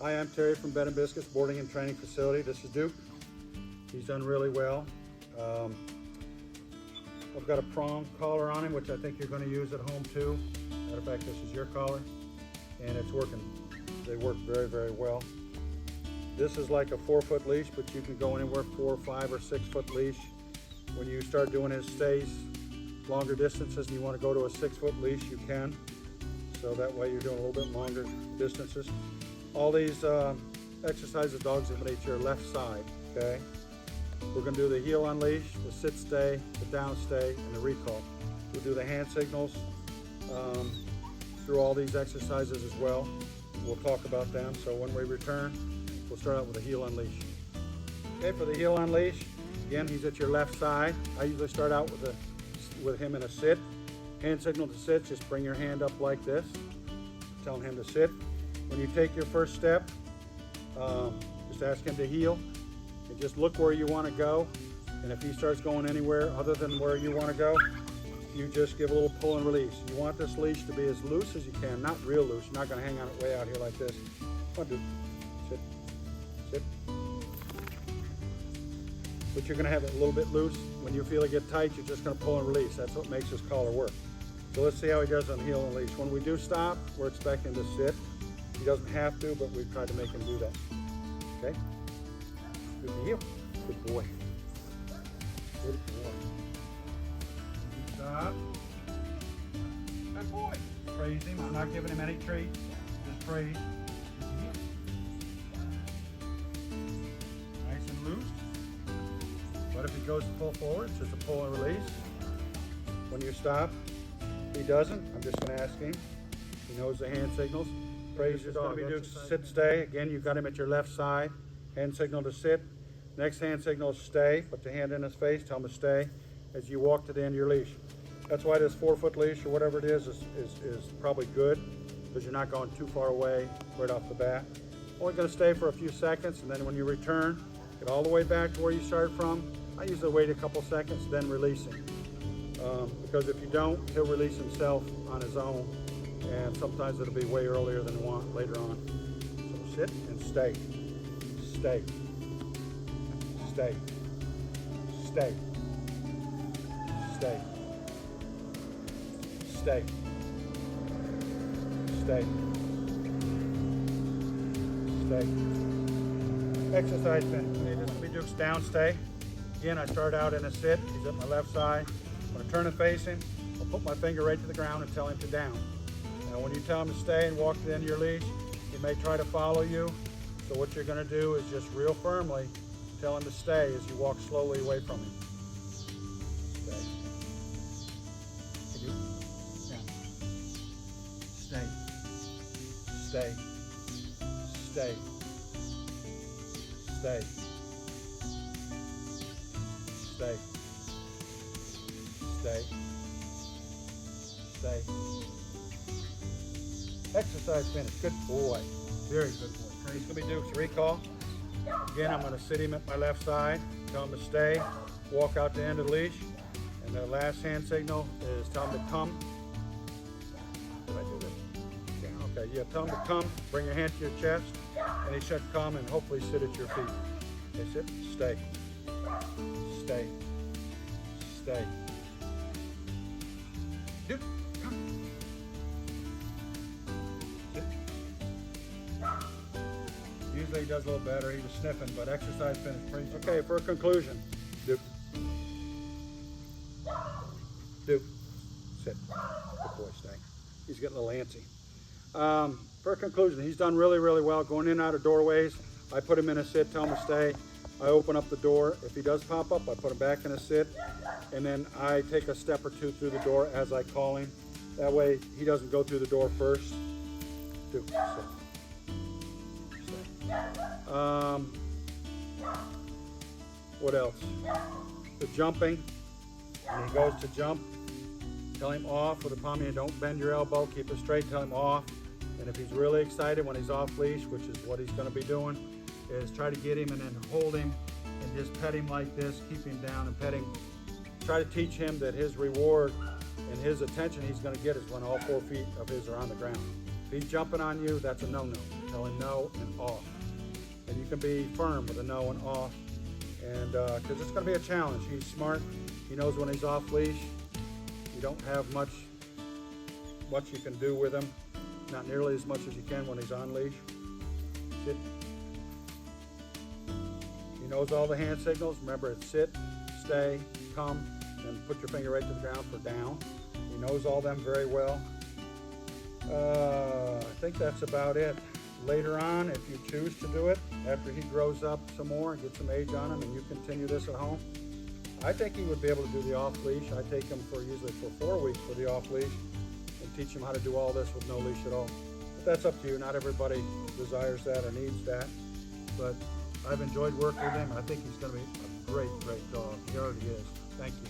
Hi, I'm Terry from Bed and Biscuits Boarding and Training Facility. This is Duke. He's done really well. I've got a prong collar on him, which I think you're going to use at home too. Matter of fact, this is your collar, and it's working. They work very, very well. This is like a 4-foot leash, but you can go anywhere 4, 5, or 6-foot leash. When you start doing his stays longer distances and you want to go to a 6-foot leash, you can. So that way you're doing a little bit longer distances. All these exercises dogs eliminate your left side, okay? We're going to do the heel unleash, the sit stay, the down stay, and the recall. We'll do the hand signals through all these exercises as well. We'll talk about them. So when we return, we'll start out with the heel unleash. Okay, for the heel unleash, again, he's at your left side. I usually start out with him in a sit. Hand signal to sit, just bring your hand up like this, telling him to sit. When you take your first step, just ask him to heel and just look where you want to go. And if he starts going anywhere other than where you want to go, you just give a little pull and release. You want this leash to be as loose as you can, not real loose. You're not going to hang on it way out here like this. Come on, dude. Sit. Sit. But you're going to have it a little bit loose. When you feel it get tight, you're just going to pull and release. That's what makes this collar work. So let's see how he does on heel and leash. When we do stop, we're expecting him to sit. He doesn't have to, but we've tried to make him do that. Okay? Good heel. Good boy. Good boy. Stop. Good boy. Praise him. I'm not giving him any treats. Just praise. Nice and loose. But if he goes full forward, it's just a pull and release. When you stop, if he doesn't, I'm just going to ask him. He knows the hand signals. Praise your dog. Going to be sit, stay. Again, you've got him at your left side. Hand signal to sit. Next hand signal is stay. Put the hand in his face. Tell him to stay as you walk to the end of your leash. That's why this 4-foot leash or whatever it is probably good, because you're not going too far away right off the bat. Only going to stay for a few seconds, and then when you return, get all the way back to where you started from. I usually wait a couple seconds, then release him. Because if you don't, he'll release himself on his own, and sometimes it'll be way earlier than you want later on. So sit and stay. Stay. Stay. Stay. Stay. Stay. Stay. Stay. Exercise finish. Okay, this will be Duke's down stay. Again, I start out in a sit. He's at my left side. I'm going to turn and face him. I'll put my finger right to the ground and tell him to down. Now when you tell him to stay and walk to the end of your leash, he may try to follow you. So what you're going to do is just real firmly tell him to stay as you walk slowly away from him. Stay. Stay. Stay. Stay. Stay. Stay. Stay. Stay. Exercise finish. Good boy. Very good boy. He's going to be Duke's recall. Again, I'm going to sit him at my left side, tell him to stay, walk out the end of the leash, and the last hand signal is tell him to come. Did I do this? Yeah, okay, yeah, tell him to come, bring your hand to your chest, and he should come and hopefully sit at your feet. Okay, sit, stay, stay, stay. Duke, come. Usually he does a little better. He was sniffing, but exercise finished pretty good. Okay, for a conclusion, Duke. Duke, sit. Good boy, stay. He's getting a little antsy. For a conclusion, he's done really, really well going in and out of doorways. I put him in a sit, tell him to stay. I open up the door. If he does pop up, I put him back in a sit, and then I take a step or two through the door as I call him. That way he doesn't go through the door first. Duke, sit. What else? The jumping. When he goes to jump, tell him off with a palm hand. Don't bend your elbow. Keep it straight. Tell him off. And if he's really excited when he's off leash, which is what he's going to be doing, is try to get him and then hold him and just pet him like this. Keep him down and pet him. Try to teach him that his reward and his attention he's going to get is when all 4 feet of his are on the ground. If he's jumping on you, that's a no-no. tell him no and off. And you can be firm with a no and off. And because it's going to be a challenge. He's smart. He knows when he's off leash. You don't have much you can do with him. Not nearly as much as you can when he's on leash. Sit. He knows all the hand signals. Remember, it's sit, stay, come, and put your finger right to the ground for down. He knows all them very well. I think that's about it. Later on, if you choose to do it, after he grows up some more and get some age on him and you continue this at home, I think he would be able to do the off leash. I take him usually for 4 weeks for the off leash and teach him how to do all this with no leash at all. But that's up to you. Not everybody desires that or needs that. But I've enjoyed working with him. I think he's going to be a great, great dog. He already is. Thank you.